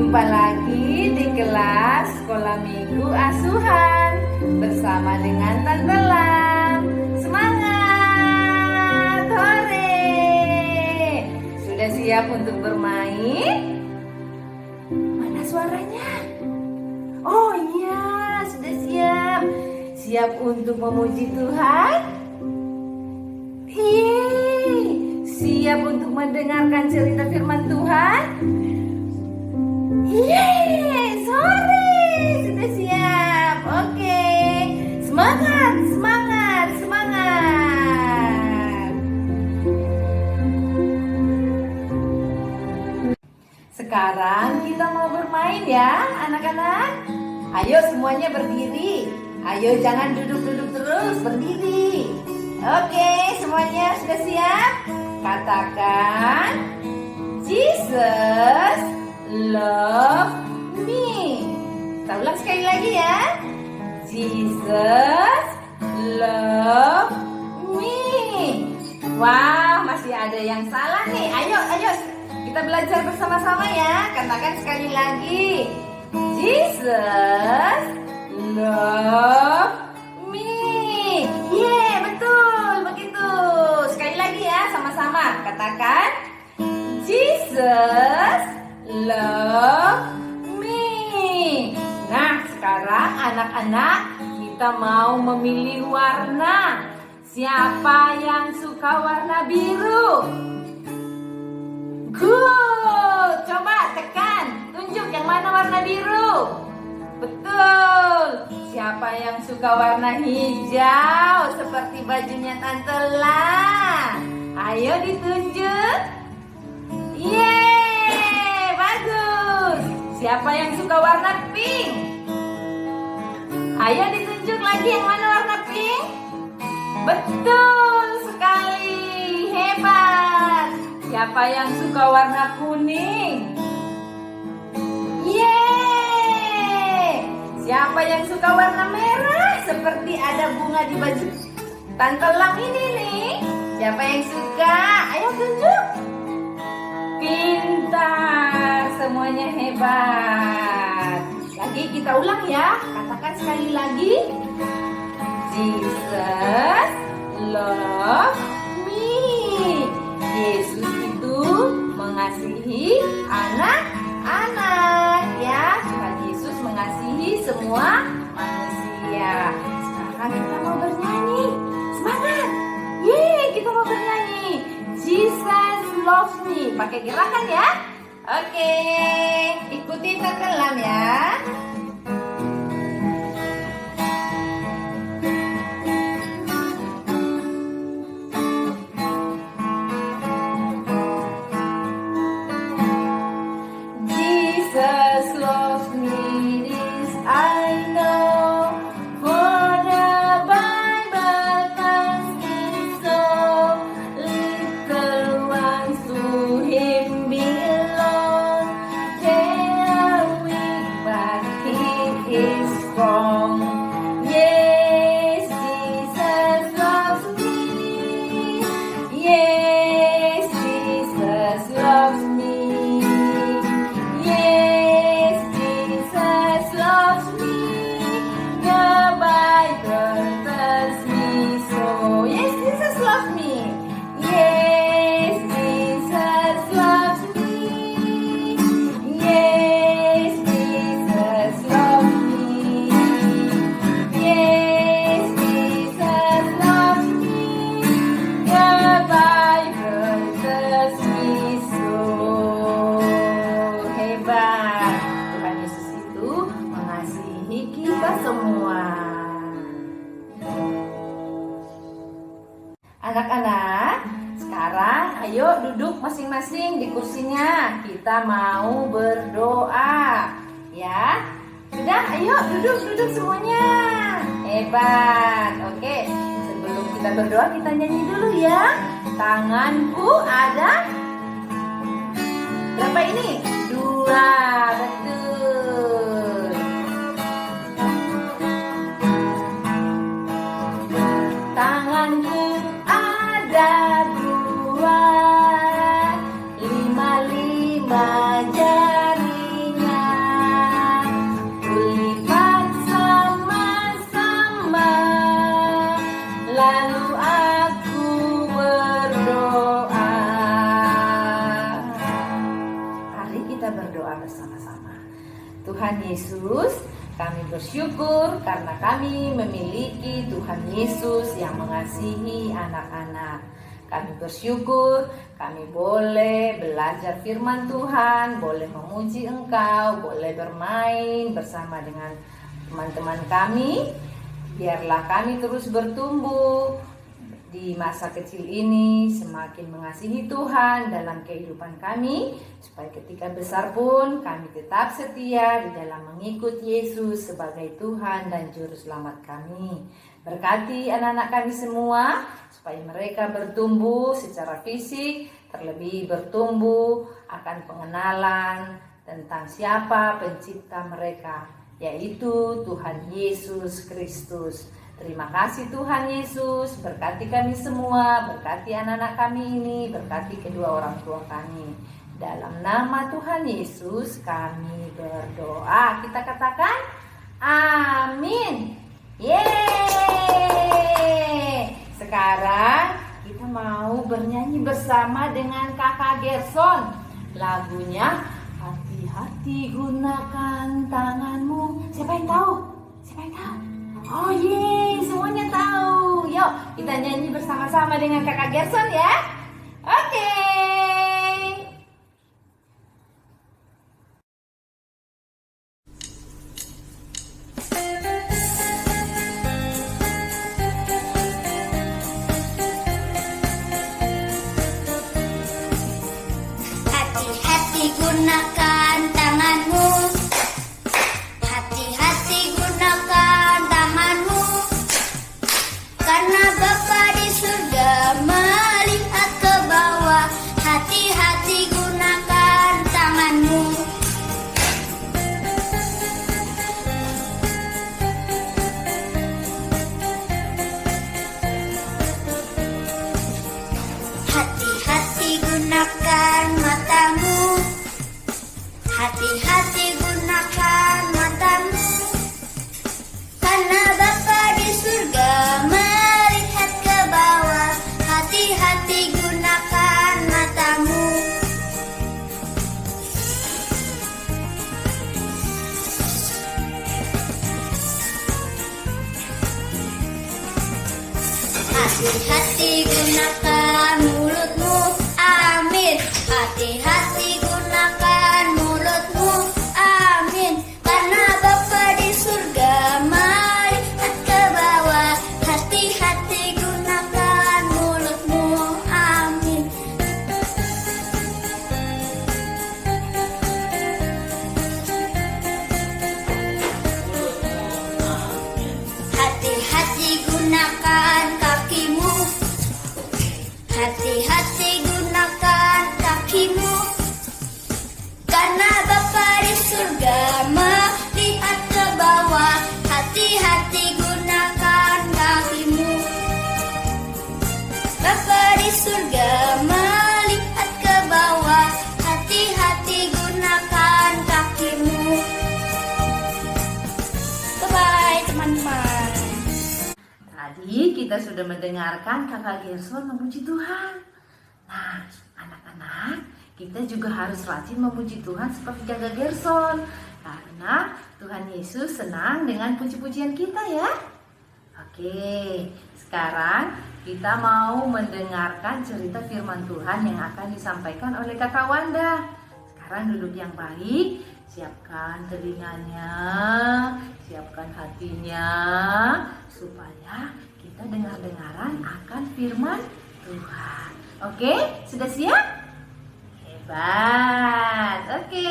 Jumpa lagi di kelas Sekolah Minggu Asuhan bersama dengan Tante Lam. Semangat! Hore! Sudah siap untuk bermain? Mana suaranya? Oh iya, sudah siap. Siap untuk memuji Tuhan? Yeay! Siap untuk mendengarkan cerita firman Tuhan? Yeay, sore, sudah siap. Oke, semangat, semangat, semangat. Sekarang kita mau bermain ya, anak-anak. Ayo semuanya berdiri. Ayo jangan duduk-duduk terus, berdiri. Oke, semuanya sudah siap? Katakan, Jesus love me. Kita ulang sekali lagi ya. Jesus love me. Wah, masih ada yang salah nih. Ayo, kita belajar bersama-sama ya. Katakan sekali lagi. Jesus love me. Yeah, betul, begitu. Sekali lagi ya, sama-sama. Katakan, Jesus love me. Nah, sekarang anak-anak kita mau memilih warna. Siapa yang suka warna biru? Good. Coba tekan, tunjuk yang mana warna biru. Betul. Siapa yang suka warna hijau seperti bajunya Tante Lam? Ayo ditunjuk. Yeay, bagus. Siapa yang suka warna pink? Ayo ditunjuk lagi yang mana warna pink. Betul sekali, hebat. Siapa yang suka warna kuning? Yeay. Siapa yang suka warna merah? Seperti ada bunga di baju Tante Lam ini nih. Siapa yang suka? Ayo tunjuk. Pintar, semuanya hebat. Lagi kita ulang ya. Katakan sekali lagi. Jesus love me. Yesus itu mengasihi anak-anak ya. Tuhan Yesus mengasihi semua manusia. Sekarang kita mau bernyanyi. Semangat. Yeay, kita mau bernyanyi. Jesus loves me. Pakai gerakan ya. Oke, ikuti Tante Lam ya. Jesus loves me, this I know, for the Bible tells me so. Little ones to Him belong. They are weak, but He is strong. Yes, Jesus loves me. Yes, Jesus loves me. Yes, Jesus loves me. The Bible tells me so. Yes, Jesus loves me. Yes, Jesus loves me. Yes, Jesus loves me. Yes, Jesus loves me. The Bible tells me so. Hebat. Tuhan Yesus itu mengasihi kita semua. Anak-anak, sekarang ayo duduk masing-masing di kursinya. Kita mau berdoa, ya. Sudah, ayo duduk semuanya. Hebat. Oke, sebelum kita berdoa kita nyanyi dulu ya. Tanganku ada berapa ini? 2, betul. Tanganku ada 2, 5 jarinya. kita berdoa bersama-sama. Tuhan Yesus, kami bersyukur karena kami memiliki Tuhan Yesus yang mengasihi anak-anak. Kami bersyukur kami boleh belajar firman Tuhan, boleh memuji Engkau, boleh bermain bersama dengan teman-teman kami. Biarlah kami terus bertumbuh di masa kecil ini, semakin mengasihi Tuhan dalam kehidupan kami, supaya ketika besar pun kami tetap setia di dalam mengikut Yesus sebagai Tuhan dan Juru Selamat kami. Berkati anak-anak kami semua, supaya mereka bertumbuh secara fisik, terlebih bertumbuh akan pengenalan tentang siapa pencipta mereka, yaitu Tuhan Yesus Kristus. Terima kasih Tuhan Yesus, berkati kami semua, berkati anak-anak kami ini, berkati kedua orang tua kami. Dalam nama Tuhan Yesus kami berdoa. Kita katakan amin. Yeay! Sekarang kita mau bernyanyi bersama dengan Kakak Gerson. Lagunya Hati-hati gunakan tanganmu. Siapa yang tahu? Siapa yang tahu? Oh yeay, semuanya tahu. Yuk, kita nyanyi bersama-sama dengan Kakak Gerson ya. Oke. Hati-hati gunakan tanganmu. Hati-hati gunakan tanganmu. Karena Bapa di surga melihat ke bawah. Hati-hati gunakan tanganmu. Hati-hati gunakan matamu. Hati-hati gunakan matamu. Karena Bapa di surga melihat ke bawah. Hati-hati gunakan matamu. Hati-hati gunakan mulutmu. Amin. Hati-hati gunakan mulutmu. Amin. Karena Bapa di surga melihat ke bawah. Hati-hati gunakan mulutmu. Amin. Hati-hati gunakan kakimu. Hati-hati gunakan kakimu. Karena Bapa di surga melihat ke bawah. Hati-hati gunakan kakimu. Bapa di surga melihat ke bawah. Hati-hati gunakan kakimu. Bye-bye teman-teman. Tadi kita sudah mendengarkan Kakak Gerson memuji Tuhan. Nah, anak-anak, kita juga harus rajin memuji Tuhan seperti Kakak Gerson. Karena Tuhan Yesus senang dengan puji-pujian kita ya. Oke, sekarang kita mau mendengarkan cerita firman Tuhan yang akan disampaikan oleh Kakak Wanda. Sekarang duduk yang baik, siapkan telinganya, siapkan hatinya, supaya kita dengar-dengaran akan firman Tuhan. Oke, sudah siap? Hebat. Oke,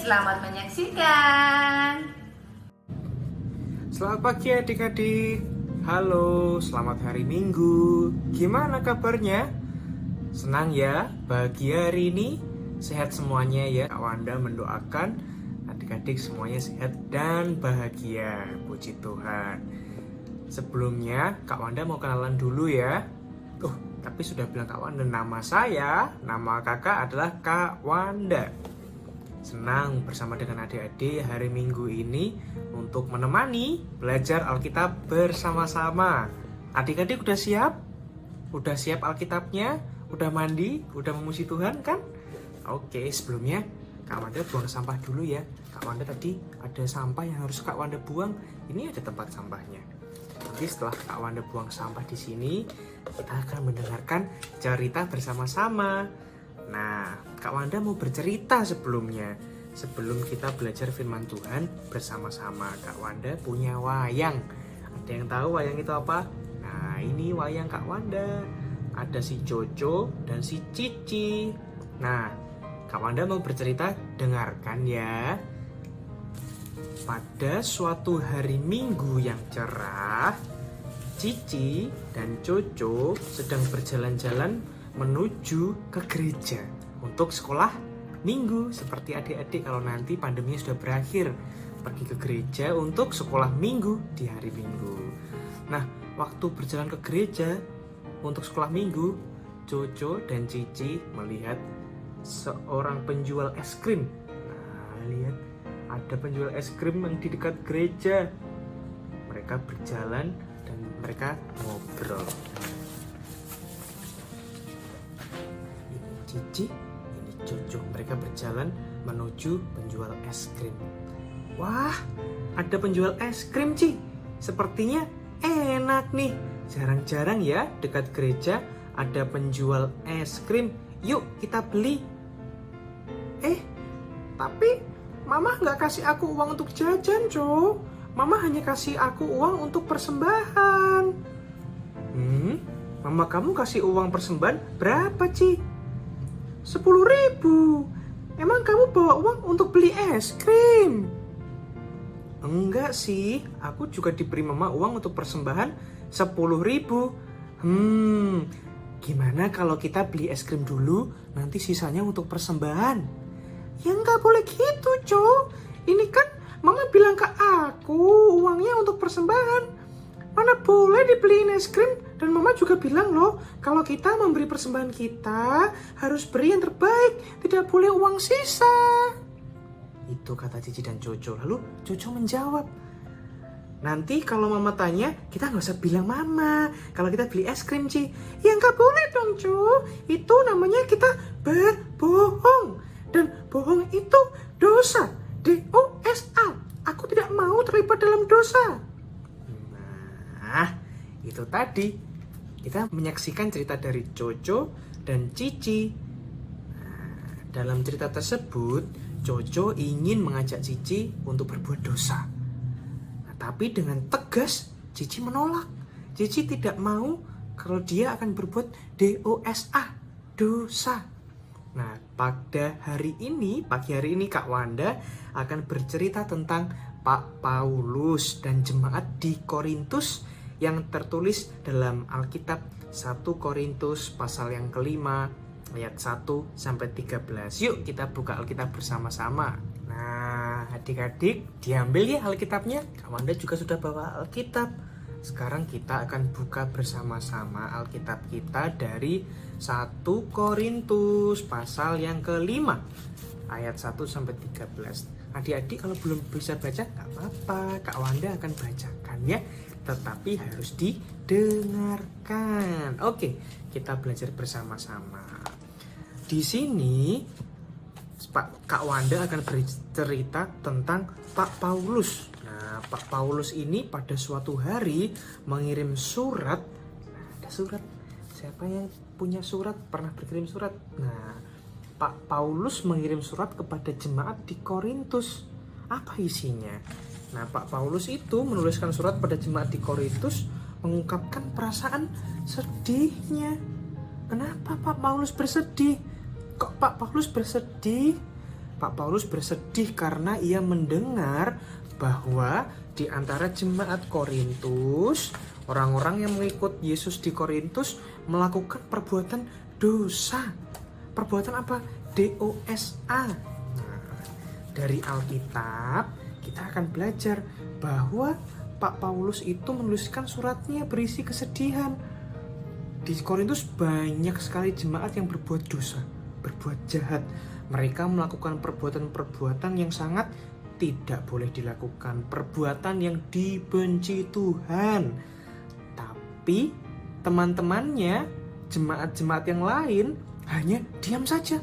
selamat menyaksikan. Selamat pagi adik-adik. Halo, selamat hari Minggu. Gimana kabarnya? Senang ya, bahagia hari ini? Sehat semuanya ya. Kak Wanda mendoakan adik-adik semuanya sehat dan bahagia. Puji Tuhan. Sebelumnya Kak Wanda mau kenalan dulu ya. Tapi sudah bilang Kak Wanda, nama saya, nama kakak adalah Kak Wanda. Senang bersama dengan adik-adik hari Minggu ini untuk menemani belajar Alkitab bersama-sama. Adik-adik udah siap? Udah siap Alkitabnya? Udah mandi? Udah memuji Tuhan kan? Oke, sebelumnya Kak Wanda buang sampah dulu ya. Kak Wanda tadi ada sampah yang harus Kak Wanda buang. Ini ada tempat sampahnya. Nanti setelah Kak Wanda buang sampah di sini, kita akan mendengarkan cerita bersama-sama. Nah, Kak Wanda mau bercerita sebelumnya. Sebelum kita belajar firman Tuhan bersama-sama, Kak Wanda punya wayang. Ada yang tahu wayang itu apa? Nah, ini wayang Kak Wanda. Ada si Jojo dan si Cici. Nah, Kak Wanda mau bercerita, dengarkan ya. Pada suatu hari Minggu yang cerah, Cici dan Jojo sedang berjalan-jalan menuju ke gereja untuk sekolah Minggu. Seperti adik-adik kalau nanti pandeminya sudah berakhir, pergi ke gereja untuk sekolah Minggu di hari Minggu. Nah, waktu berjalan ke gereja untuk sekolah Minggu, Jojo dan Cici melihat seorang penjual es krim. Nah, lihat, ada penjual es krim yang di dekat gereja. Mereka berjalan dan mereka ngobrol. Ini Cici, ini Jojo. Mereka berjalan menuju penjual es krim. Wah, ada penjual es krim, Ci. Sepertinya enak nih. Jarang-jarang ya dekat gereja ada penjual es krim. Yuk kita beli. Tapi Mama nggak kasih aku uang untuk jajan, Jo. Mama hanya kasih aku uang untuk persembahan. Mama kamu kasih uang persembahan berapa, Ci? 10.000. Emang kamu bawa uang untuk beli es krim? Enggak sih, aku juga diberi Mama uang untuk persembahan 10.000. Gimana kalau kita beli es krim dulu, nanti sisanya untuk persembahan? Ya nggak boleh gitu, Jo. Ini kan Mama bilang ke aku uangnya untuk persembahan. Mana boleh dibeliin es krim. Dan Mama juga bilang loh, kalau kita memberi persembahan kita harus beri yang terbaik, tidak boleh uang sisa. Itu kata Cici dan Jojo. Lalu Jojo menjawab, nanti kalau Mama tanya, kita nggak usah bilang Mama kalau kita beli es krim, Ci. Ya nggak boleh dong, Jo. Itu namanya kita berbohong. Dan bohong itu dosa. D-O-S-A. Aku tidak mau terlibat dalam dosa. Nah, itu tadi. Kita menyaksikan cerita dari Jojo dan Cici. Nah, dalam cerita tersebut, Jojo ingin mengajak Cici untuk berbuat dosa. Nah, tapi dengan tegas, Cici menolak. Cici tidak mau kalau dia akan berbuat D-O-S-A, dosa. Nah, pada hari ini, pagi hari ini Kak Wanda akan bercerita tentang Pak Paulus dan jemaat di Korintus yang tertulis dalam Alkitab 1 Korintus pasal yang kelima ayat 1 sampai 13. Yuk kita buka Alkitab bersama-sama. Nah, adik-adik diambil ya Alkitabnya. Kak Wanda juga sudah bawa Alkitab. Sekarang kita akan buka bersama-sama Alkitab kita dari 1 Korintus pasal yang kelima ayat 1 sampai 13. Adik-adik kalau belum bisa baca gak apa-apa, Kak Wanda akan bacakan ya, tetapi harus didengarkan. Oke, kita belajar bersama-sama. Di sini Kak Wanda akan bercerita tentang Pak Paulus. Nah, Pak Paulus ini pada suatu hari mengirim surat. Nah, ada surat. Siapa yang punya surat? Pernah berkirim surat? Nah, Pak Paulus mengirim surat kepada jemaat di Korintus. Apa isinya? Nah, Pak Paulus itu menuliskan surat pada jemaat di Korintus mengungkapkan perasaan sedihnya. Kenapa Pak Paulus bersedih? Kok Pak Paulus bersedih? Pak Paulus bersedih karena ia mendengar bahwa di antara jemaat Korintus, orang-orang yang mengikut Yesus di Korintus melakukan perbuatan dosa. Perbuatan apa? D-O-S-A. Nah, dari Alkitab kita akan belajar bahwa Pak Paulus itu menuliskan suratnya berisi kesedihan. Di Korintus banyak sekali jemaat yang berbuat dosa, berbuat jahat. Mereka melakukan perbuatan-perbuatan yang sangat tidak boleh dilakukan, perbuatan yang dibenci Tuhan. Tapi teman-temannya, jemaat-jemaat yang lain hanya diam saja.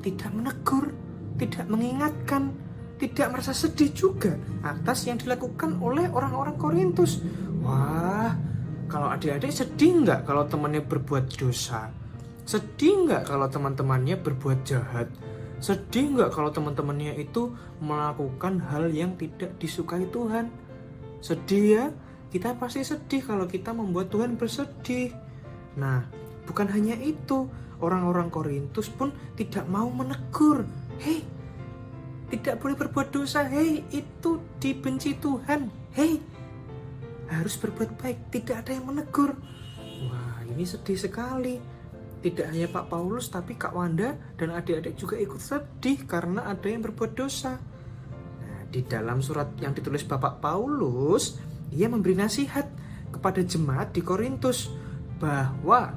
tidak menegur, tidak mengingatkan, tidak merasa sedih juga atas yang dilakukan oleh orang-orang Korintus. Wah, kalau adik-adik sedih nggak kalau temannya berbuat dosa? Sedih nggak kalau teman-temannya berbuat jahat? Sedih nggak kalau teman-temannya itu melakukan hal yang tidak disukai Tuhan? Sedih ya? Kita pasti sedih kalau kita membuat Tuhan bersedih. Nah, bukan hanya itu, orang-orang Korintus pun tidak mau menegur. Hei, tidak boleh berbuat dosa. Hei, itu dibenci Tuhan. Hei, harus berbuat baik. Tidak ada yang menegur. Wah, ini sedih sekali. Tidak hanya Pak Paulus, tapi Kak Wanda dan adik-adik juga ikut sedih karena ada yang berbuat dosa. Nah, di dalam surat yang ditulis Bapak Paulus, ia memberi nasihat kepada jemaat di Korintus bahwa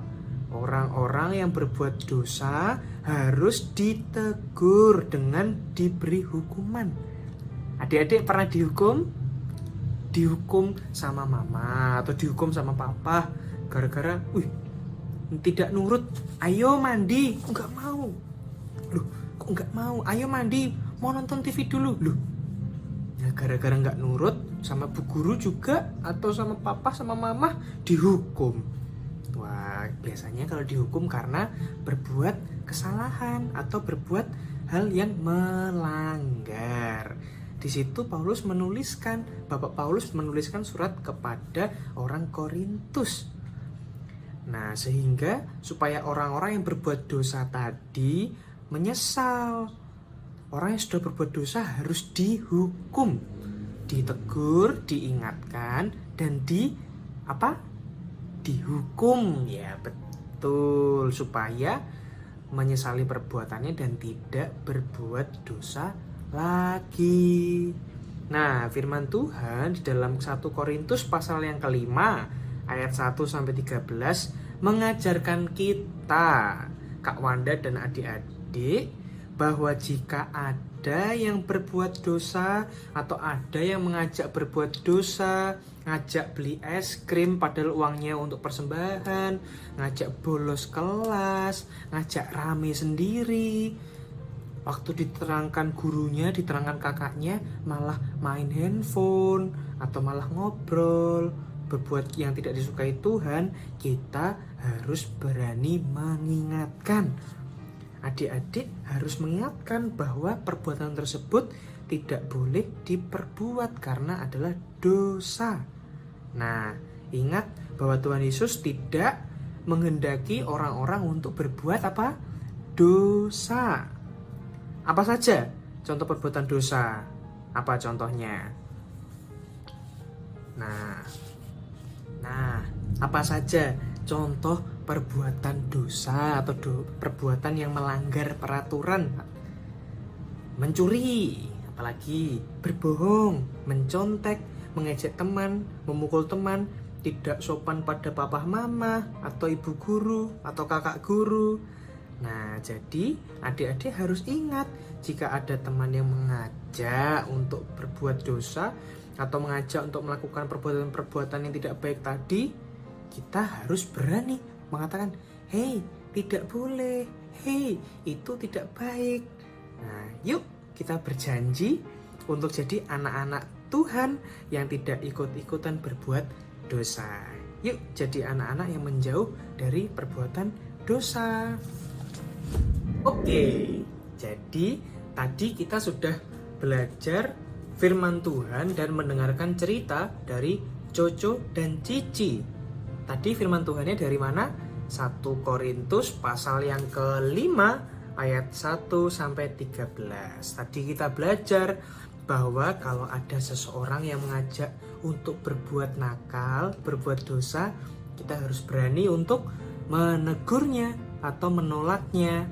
orang-orang yang berbuat dosa harus ditegur dengan diberi hukuman. Adik-adik pernah dihukum? Dihukum sama mama atau dihukum sama papa gara-gara tidak nurut. Ayo mandi, enggak mau. Loh, kok enggak mau? Ayo mandi, mau nonton TV dulu. Loh, ya gara-gara enggak nurut sama bu guru juga atau sama papa sama mama dihukum. Wah, biasanya kalau dihukum karena berbuat kesalahan atau berbuat hal yang melanggar. Di situ Bapak Paulus menuliskan surat kepada orang Korintus. Nah, sehingga supaya orang-orang yang berbuat dosa tadi menyesal. Orang yang sudah berbuat dosa harus dihukum, ditegur, diingatkan, dan dihukum. Ya, betul, supaya menyesali perbuatannya dan tidak berbuat dosa lagi. Nah, firman Tuhan di dalam 1 Korintus pasal yang kelima ayat 1-13 mengajarkan kita, Kak Wanda dan adik-adik, bahwa jika ada yang berbuat dosa atau ada yang mengajak berbuat dosa, ngajak beli es krim padahal uangnya untuk persembahan, ngajak bolos kelas, ngajak rame sendiri, waktu diterangkan gurunya, diterangkan kakaknya malah main handphone atau malah ngobrol, berbuat yang tidak disukai Tuhan, kita harus berani mengingatkan. Adik-adik harus mengingatkan bahwa perbuatan tersebut tidak boleh diperbuat karena adalah dosa. Nah, ingat bahwa Tuhan Yesus tidak menghendaki orang-orang untuk berbuat apa? Dosa. Apa saja contoh perbuatan dosa? Apa contohnya? Nah, apa saja contoh perbuatan dosa atau perbuatan yang melanggar peraturan? Mencuri, apalagi berbohong, mencontek, mengejek teman, memukul teman, tidak sopan pada papa mama atau ibu guru atau kakak guru. Nah, jadi adik-adik harus ingat, jika ada teman yang mengajak untuk berbuat dosa atau mengajak untuk melakukan perbuatan-perbuatan yang tidak baik tadi, kita harus berani mengatakan, hei, tidak boleh, hei, itu tidak baik. Nah, yuk kita berjanji untuk jadi anak-anak Tuhan yang tidak ikut-ikutan berbuat dosa. Yuk jadi anak-anak yang menjauh dari perbuatan dosa. Oke, jadi tadi kita sudah belajar firman Tuhan dan mendengarkan cerita dari Coco dan Cici. Tadi firman Tuhannya dari mana? 1 Korintus pasal yang kelima ayat 1-13. Tadi kita belajar bahwa kalau ada seseorang yang mengajak untuk berbuat nakal, berbuat dosa, kita harus berani untuk menegurnya atau menolaknya.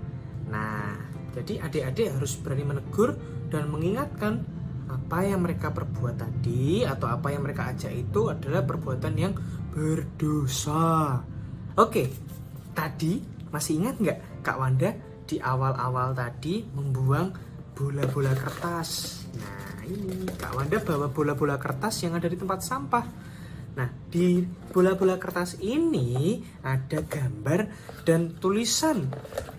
Nah, jadi adik-adik harus berani menegur dan mengingatkan apa yang mereka perbuat tadi atau apa yang mereka ajak itu adalah perbuatan yang berdosa. Oke, tadi masih ingat nggak Kak Wanda di awal-awal tadi membuang bola-bola kertas? Nah, ini Kak Wanda bawa bola-bola kertas yang ada di tempat sampah. Nah, di bola-bola kertas ini ada gambar dan tulisan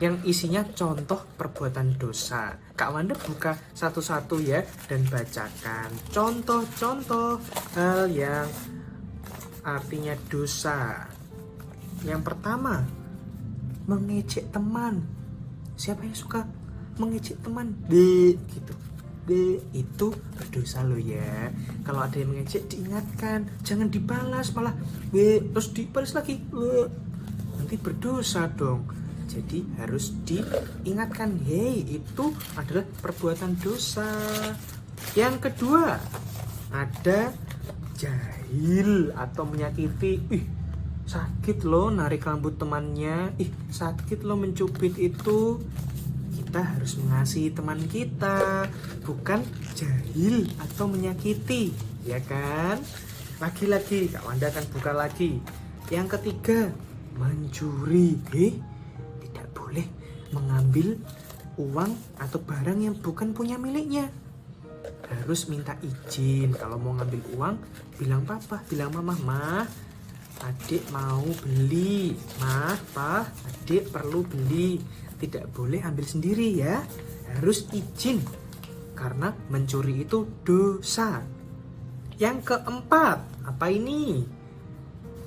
yang isinya contoh perbuatan dosa. Kak Wanda buka satu-satu ya dan bacakan contoh-contoh hal yang artinya dosa. Yang pertama, mengejek teman. Siapa yang suka mengejek teman? Gitu. Itu berdosa loh ya. Kalau ada yang mengejek diingatkan, jangan dibalas, malah terus dibalas lagi. Nanti berdosa dong. Jadi harus diingatkan, hey, itu adalah perbuatan dosa. Yang kedua, ada jahil atau menyakiti. Sakit loh narik rambut temannya. Sakit loh mencubit itu. Kita harus mengasihi teman kita, bukan jahil atau menyakiti, ya kan? Lagi-lagi Kak Wanda akan buka lagi. Yang ketiga, mencuri. Tidak boleh mengambil uang atau barang yang bukan punya miliknya. Harus minta izin. Kalau mau ngambil uang, bilang papa, bilang mama, adik mau beli, pa, adik perlu beli. Tidak boleh ambil sendiri ya, harus izin, karena mencuri itu dosa. Yang keempat, apa ini?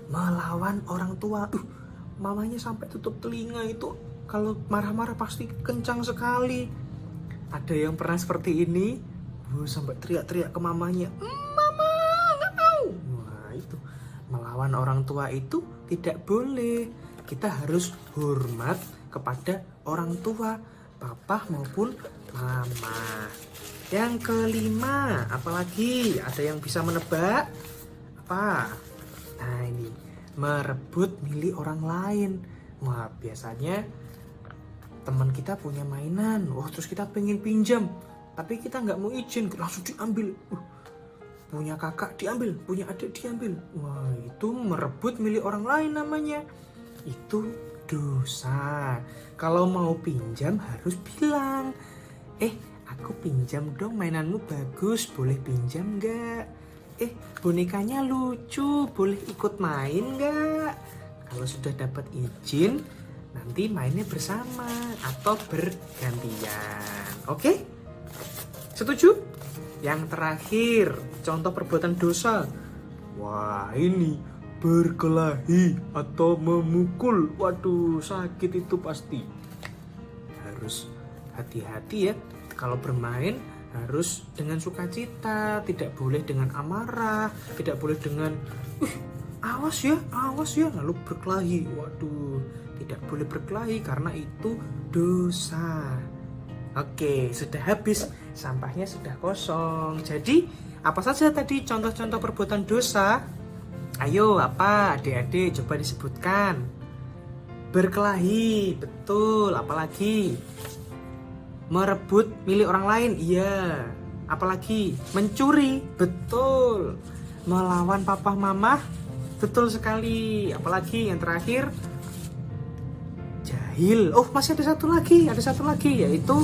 Melawan orang tua. Mamanya sampai tutup telinga itu, kalau marah-marah pasti kencang sekali. Ada yang pernah seperti ini? Sampai teriak-teriak ke mamanya, mama nggak mau. Wah, itu melawan orang tua itu tidak boleh. Kita harus hormat kepada orang tua, papa maupun mama. Yang kelima, apalagi? Ada yang bisa menebak? Apa? Nah ini, merebut milik orang lain. Wah, biasanya teman kita punya mainan, terus kita pengen pinjam, tapi kita nggak mau izin, langsung diambil. Punya kakak diambil, punya adik diambil. Wah, itu merebut milik orang lain namanya. Itu dosa. Kalau mau pinjam harus bilang, aku pinjam dong, mainanmu bagus, boleh pinjam nggak? Bonekanya lucu, boleh ikut main nggak? Kalau sudah dapat izin, nanti mainnya bersama atau bergantian. Oke? Setuju? Yang terakhir, contoh perbuatan dosa. Wah, ini berkelahi atau memukul. Waduh, sakit itu pasti. Harus hati-hati ya. Kalau bermain harus dengan sukacita, tidak boleh dengan amarah, tidak boleh dengan awas ya, lalu berkelahi. Waduh, tidak boleh berkelahi karena itu dosa. Oke, sudah habis, sampahnya sudah kosong. Jadi, apa saja tadi contoh-contoh perbuatan dosa? Ayo, apa adik-adik coba disebutkan. Berkelahi, betul. Apalagi? Merebut milik orang lain, iya. Apalagi? Mencuri, betul. Melawan papa mama, betul sekali. Apalagi yang terakhir? Jahil. Masih ada satu lagi, yaitu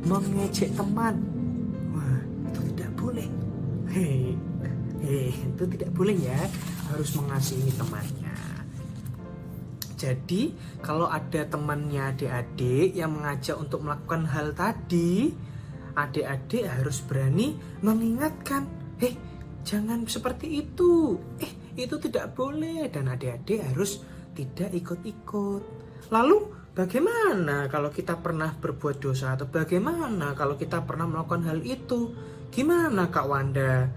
mengejek teman. Wah, itu tidak boleh. Itu tidak boleh ya. Harus mengasihi temannya. Jadi kalau ada temannya adik-adik yang mengajak untuk melakukan hal tadi, adik-adik harus berani mengingatkan, jangan seperti itu, itu tidak boleh, dan adik-adik harus tidak ikut-ikut. Lalu bagaimana kalau kita pernah berbuat dosa, atau bagaimana kalau kita pernah melakukan hal itu? Gimana Kak Wanda?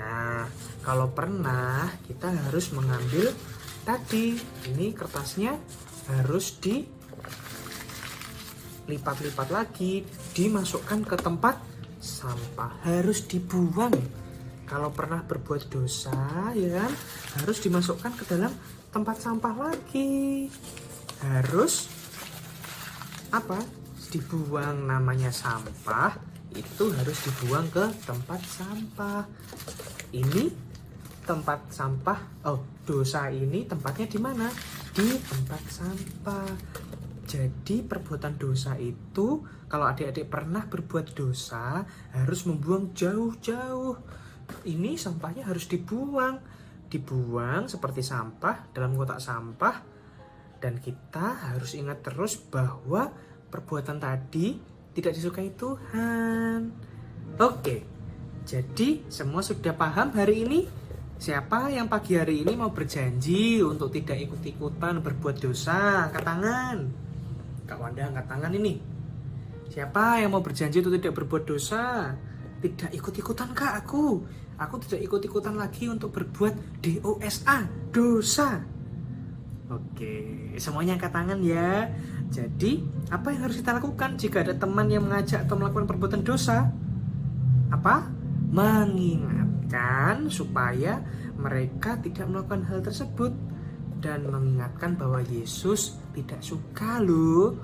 Nah, kalau pernah, kita harus mengambil tadi, ini kertasnya harus dilipat-lipat lagi, dimasukkan ke tempat sampah, harus dibuang. Kalau pernah berbuat dosa, ya kan, harus dimasukkan ke dalam tempat sampah lagi. Harus dibuang, namanya sampah, itu harus dibuang ke tempat sampah. Ini tempat sampah, dosa ini tempatnya di mana? Di tempat sampah. Jadi perbuatan dosa itu, kalau adik-adik pernah berbuat dosa, harus membuang jauh-jauh. Ini sampahnya harus dibuang. dibuang seperti sampah dalam kotak sampah. Dan kita harus ingat terus bahwa perbuatan tadi tidak disukai Tuhan. Oke, jadi semua sudah paham hari ini? Siapa yang pagi hari ini mau berjanji untuk tidak ikut-ikutan berbuat dosa? Angkat tangan. Kak Wanda angkat tangan ini. Siapa yang mau berjanji untuk tidak berbuat dosa? Tidak ikut-ikutan Kak aku. Aku tidak ikut-ikutan lagi untuk berbuat dosa, dosa. Oke, semuanya angkat tangan ya. Jadi, apa yang harus kita lakukan jika ada teman yang mengajak atau melakukan perbuatan dosa? Apa? Mengingatkan supaya mereka tidak melakukan hal tersebut dan mengingatkan bahwa Yesus tidak suka loh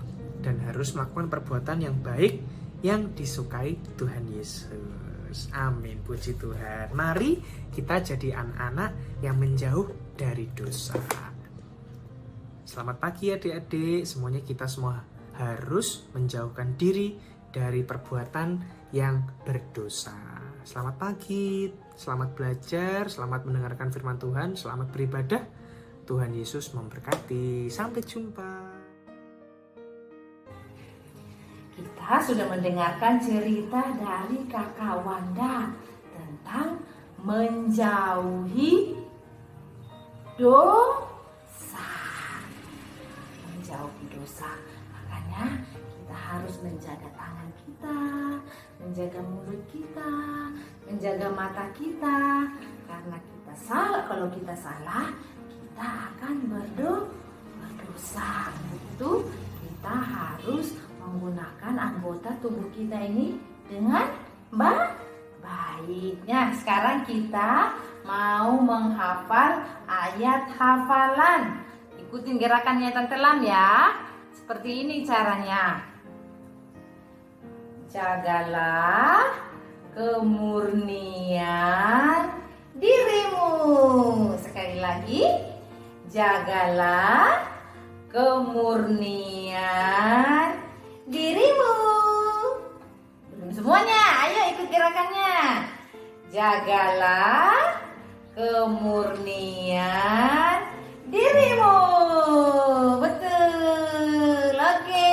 dan harus melakukan perbuatan yang baik yang disukai Tuhan Yesus. Amin, puji Tuhan. Mari kita jadi anak-anak yang menjauh dari dosa. Selamat pagi adik-adik, semuanya kita semua harus menjauhkan diri dari perbuatan yang berdosa. Selamat pagi, selamat belajar, selamat mendengarkan firman Tuhan, selamat beribadah. Tuhan Yesus memberkati. Sampai jumpa. Kita sudah mendengarkan cerita dari Kakak Wanda tentang menjauhi dosa. Menjauhi dosa. Makanya kita harus menjaga tangan kita, menjaga mulut kita, menjaga mata kita. Karena kita salah, kalau kita salah, kita akan berdosa. Itu kita harus menggunakan anggota tubuh kita ini dengan baiknya. Sekarang kita mau menghafal ayat hafalan. Ikutin gerakannya Tante Lam ya. Seperti ini caranya. Jagalah kemurnian dirimu. Sekali lagi. Jagalah kemurnian dirimu. Belum semuanya, ayo ikut gerakannya. Jagalah kemurnian dirimu. Betul. Oke.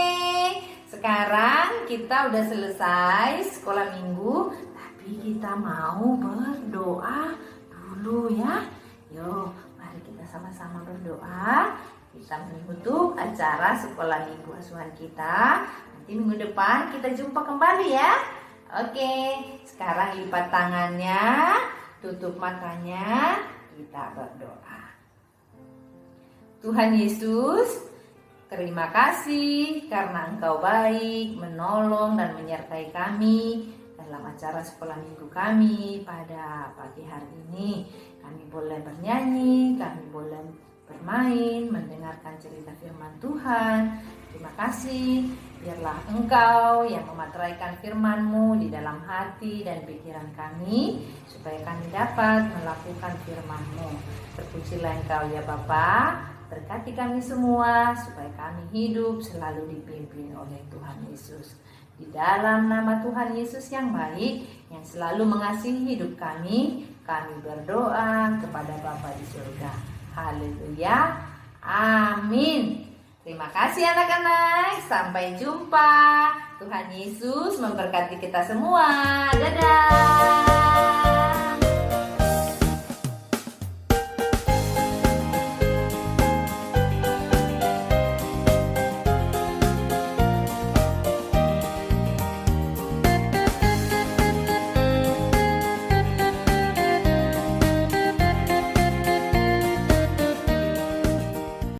Sekarang kita udah selesai sekolah minggu, tapi kita mau berdoa dulu ya. Yuk, mari kita sama-sama berdoa. Kita menutup acara sekolah minggu asuhan kita. Nanti minggu depan kita jumpa kembali ya. Oke, sekarang lipat tangannya, tutup matanya, kita berdoa. Tuhan Yesus, terima kasih karena Engkau baik, menolong dan menyertai kami dalam acara sekolah minggu kami pada pagi hari ini. Kami boleh bernyanyi, kami boleh bermain, mendengarkan cerita firman Tuhan. Terima kasih, biarlah Engkau yang memateraikan firman-Mu di dalam hati dan pikiran kami, supaya kami dapat melakukan firman-Mu. Terpujilah Engkau ya Bapa, berkati kami semua, supaya kami hidup selalu dipimpin oleh Tuhan Yesus. Di dalam nama Tuhan Yesus yang baik, yang selalu mengasihi hidup kami berdoa kepada Bapa di surga. Haleluya. Amin. Terima kasih anak-anak. Sampai jumpa. Tuhan Yesus memberkati kita semua. Dadah.